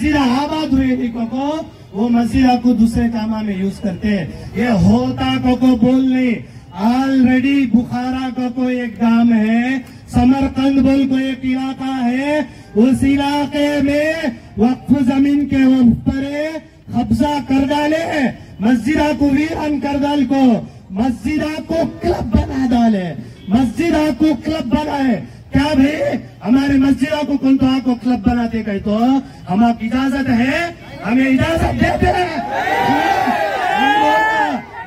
मस्जिद आबाद हुए को वो मस्जिद को दूसरे कामा में यूज करते हैं। ये होता को बोल नहीं, ऑलरेडी बुखारा को एक गांव है, समरकंद बोल को एक इलाका है, उस इलाके में वक्फ जमीन के ऊपर कब्जा कर डाले, मस्जिदा को वीरान कर डाल को, मस्जिदा को क्लब बना डाले, मस्जिदा को क्लब बनाए। क्या भाई हमारे मस्जिदा को कौन तो आपको क्लब बनाते कहे तो हम आपकी इजाजत है, हमें इजाजत देते हैं,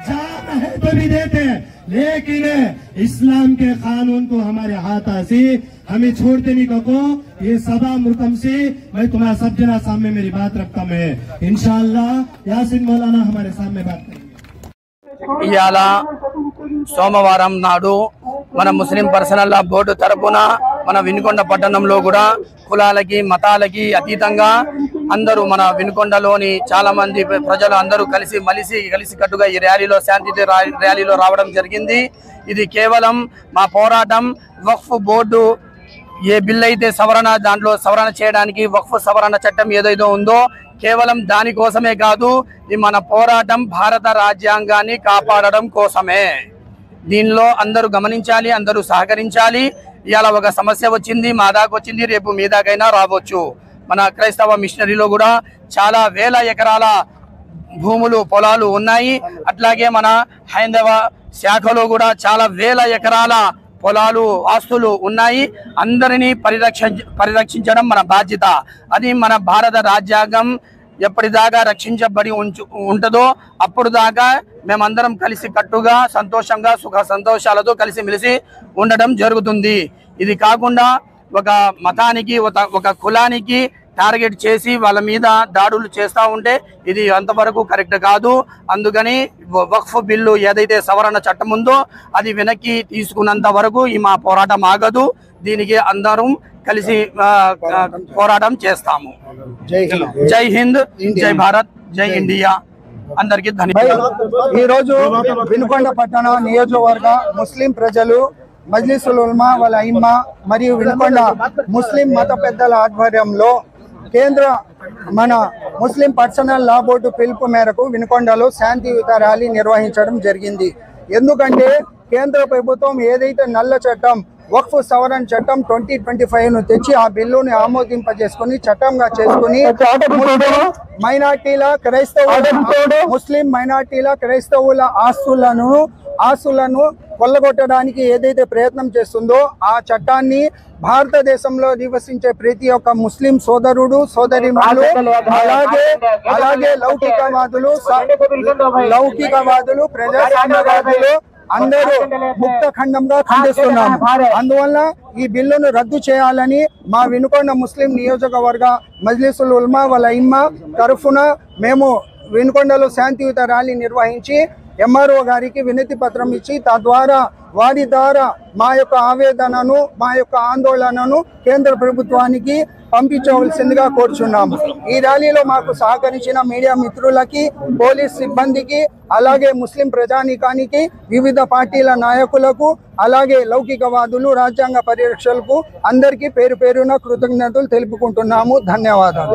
जान है तो भी देते हैं, लेकिन इस्लाम के कानून को हमारे हाथ से हमें छोड़ते नहीं को। ये सभा मुल्कम से मैं तुम्हारा सब जना सामने मेरी बात रखता मैं इंशाअल्लाह यासिन मौलाना हमारे सामने बात करेंगे। ఇయాల సోమవారం నాడు మన ముస్లిం పర్సనల్ లా బోర్డు తరపున మన వినుకొండ పట్టణంలో కూడా కులాలకి మతాలకి అతీతంగా అందరూ మన వినుకొండలోని చాలా మంది ప్రజలు అందరూ కలిసి కట్టుగా ఈ ర్యాలీలో శాంతి ర్యాలీలో రావడం జరిగింది। ఇది కేవలం మా పోరాటం వక్ఫ్ బోర్డు ఏ బిల్ అయితే దాంట్లో సవరణ చేయడానికి వక్ఫ్ సవరణ చట్టం ఏదైతే ఉందో కేవలం దాని కోసమే కాదు, ఇది మన పోరాటం భారత రాజ్యాంగాన్ని కాపాడడం కోసమే। దీనిలో అందరూ గమనించాలి, అందరూ సహకరించాలి। ఇవాళ ఒక సమస్య వచ్చింది, మా దాకా వచ్చింది, రేపు మీ దాకైనా రావచ్చు। మన క్రైస్తవ మిషనరీలో కూడా చాలా వేల ఎకరాల భూములు పొలాలు ఉన్నాయి, అట్లాగే మన హైందవ శాఖలో కూడా చాలా వేల ఎకరాల పొలాలు ఆస్తులు ఉన్నాయి। అందరినీ పరిరక్షించడం మన బాధ్యత। అది మన భారత రాజ్యాంగం ఎప్పటిదాకా రక్షించబడి ఉంటుందో అప్పుడు దాకా మేమందరం కలిసి కట్టుగా సంతోషంగా సుఖ సంతోషాలతో కలిసిమెలిసి ఉండడం జరుగుతుంది। ఇది కాకుండా ఒక మతానికి ఒక కులానికి టార్గెట్ చేసి వాళ్ళ మీద దాడులు చేస్తూ ఉంటే ఇది అంతవరకు కరెక్ట్ కాదు। అందుకని వక్ఫ్ బిల్లు ఏదైతే సవరణ చట్టం ఉందో అది వెనక్కి తీసుకున్నంత వరకు ఈ మా పోరాటం ఆగదు। దీనికి అందరం కలిసి పోరాటం చేస్తాము। జై హింద్, జై భారత్, జై ఇండియా। అందరికీ ధన్యవాదాలు। ఈ రోజు వినుకొండ పట్టణ నియోజకవర్గ ముస్లిం ప్రజలు మజ్లిసుల్ ఉలమా వల్ అఇమ్మా మరియు వినుకొండ ముస్లిం మత పెద్దల ఆధ్వర్యంలో కేంద్ర మన ముస్లిం పర్సనల్ లా బోర్డు పిలుపు మేరకు వినుకొండలో శాంతియుత ర్యాలీ నిర్వహించడం జరిగింది। ఎందుకంటే కేంద్ర ప్రభుత్వం ఏదైతే నల్ల చట్టం వక్ఫ్ సవరణ చట్టం 2025 తెచ్చి ఆ బిల్లుని ఆమోదింపజేసుకుని చట్టంగా చేసుకుని ముస్లిం మైనార్టీల క్రైస్తవుల ఆస్తులను కొల్లగొట్టడానికి ఏదైతే ప్రయత్నం చేస్తుందో ఆ చట్టాన్ని భారతదేశంలో నివసించే ప్రతి ఒక్క ముస్లిం సోదరుడు సోదరిమణులు అలాగే లౌకికవాదులు ప్రజాస్వామ్యవాదులు అందరూ ముక్త ఖండంగా ఖండిస్తున్నాము। అందువల్ల ఈ బిల్లును రద్దు చేయాలని మా వినుకొండ ముస్లిం నియోజకవర్గ మజ్లిసుల్ ఉలమా వల్ అఇమ్మా తరఫున మేము వినుకొండలో శాంతియుత ర్యాలీ నిర్వహించి ఎంఆర్ఓ గారికి వినతి పత్రం ఇచ్చి తద్వారా వారి ద్వారా మా యొక్క ఆవేదనను మా యొక్క ఆందోళనను కేంద్ర ప్రభుత్వానికి పంపించవలసిందిగా కోరుచున్నాము। ఈ ర్యాలీలో మాకు సహకరించిన మీడియా మిత్రులకి, పోలీస్ సిబ్బందికి, అలాగే ముస్లిం ప్రజానీకానికి, వివిధ పార్టీల నాయకులకు, అలాగే లౌకికవాదులు, రాజ్యాంగ పరిరక్షకులకు అందరికీ పేరు పేరున కృతజ్ఞతలు తెలుపుకుంటున్నాము। ధన్యవాదాలు।